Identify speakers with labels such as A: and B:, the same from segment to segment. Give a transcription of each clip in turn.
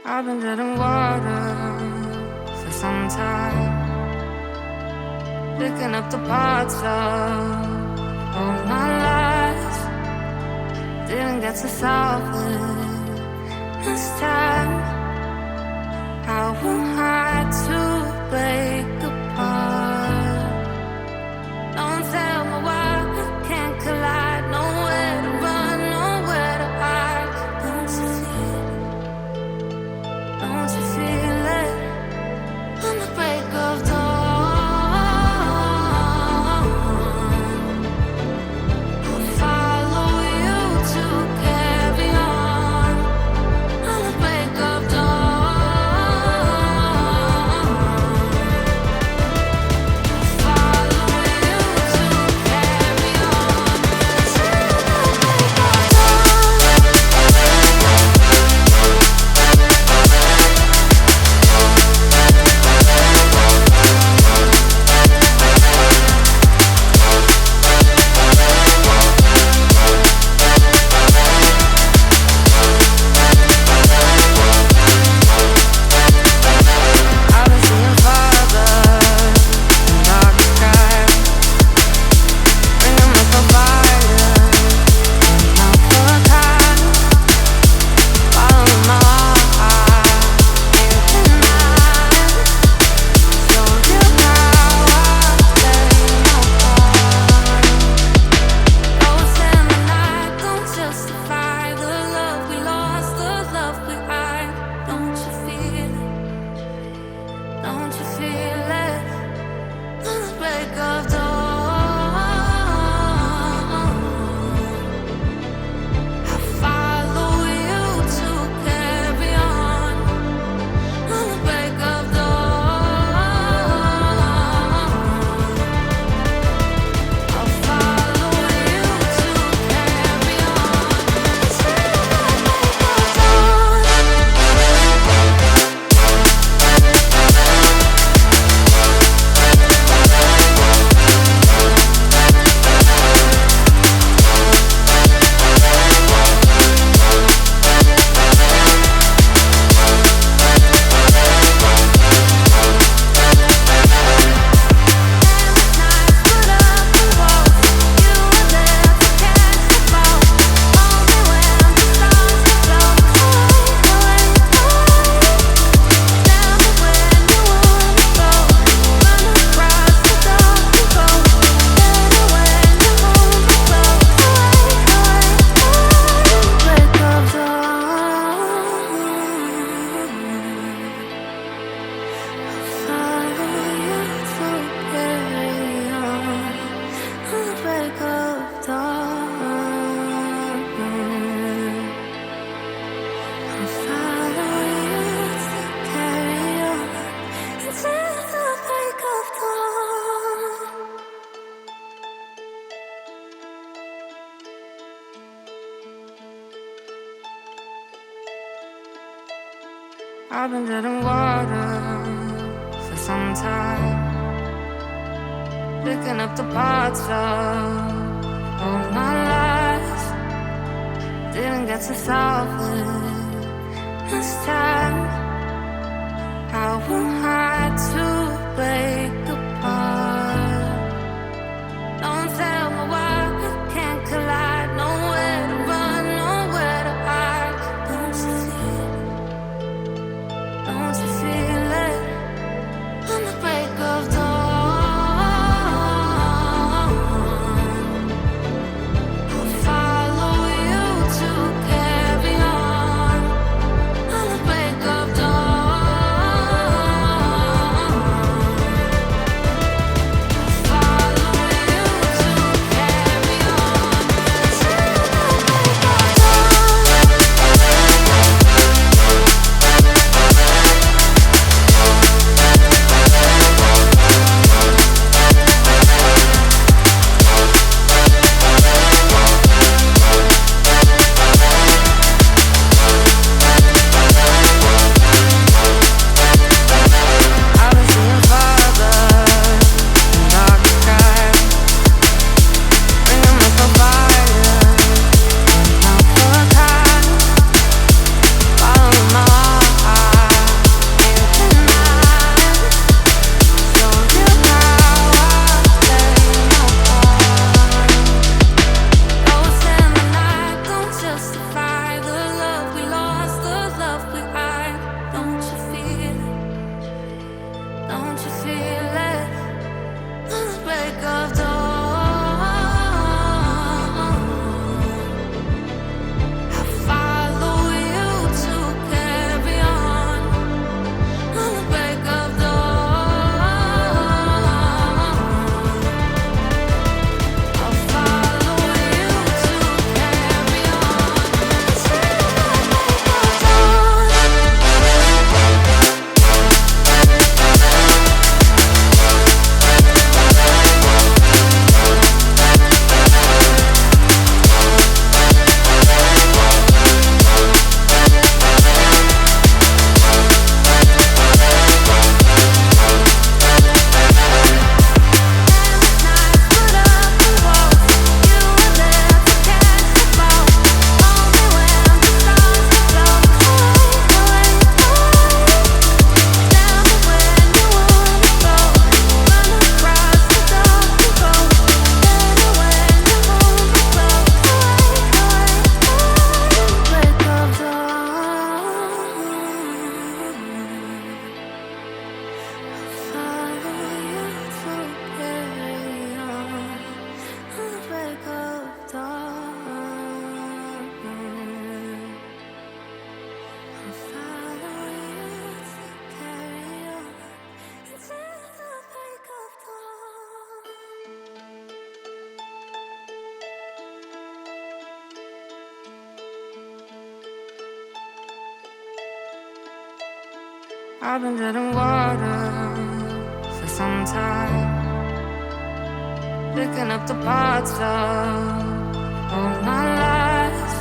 A: I've been dead in water for some time, picking up the parts of all my life. Didn't get to solve it this time. How am I to break apart? Don't tell me why we can't collide. Nowhere to run, nowhere to hide. Don't you feel it? Don't you feel it? On the break of dawn, I'll follow you to carry on. On the break of dawn, I'll follow you to carry on. Till the break of I've been seeing farther in dark skies, bringing up the fire, not for time. Following my heart, can't deny. Show you how I play my part. Ghosts in the night don't justify the love we lost, the love we hide. Don't you feel it? Don't you feel it? On the break of dawn, I follow you to carry on. On the break of dawn, I'll follow you to carry on. Till the break of dawn. I've been dead in water for some time, picking up the parts of all my life. Didn't get to solve it this time. How am I to break apart? Don't tell me why we can't collide. Nowhere to run, nowhere to hide. Don't you feel it? Don't you feel it? On the break of dawn, I'll follow you to carry on. On the break of dawn, I've been treading water for some time, picking up the parts of all my lies.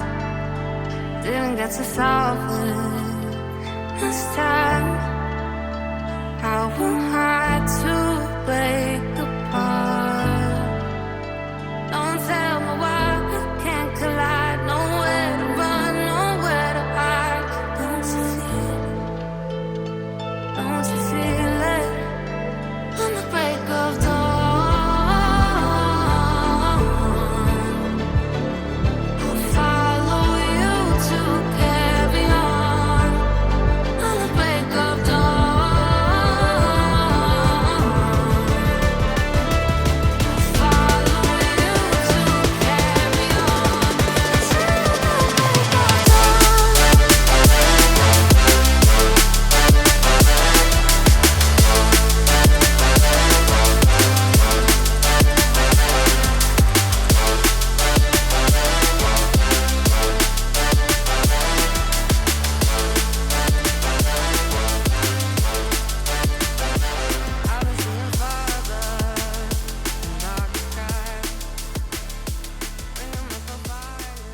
A: Didn't get to solve it this time. I will hide to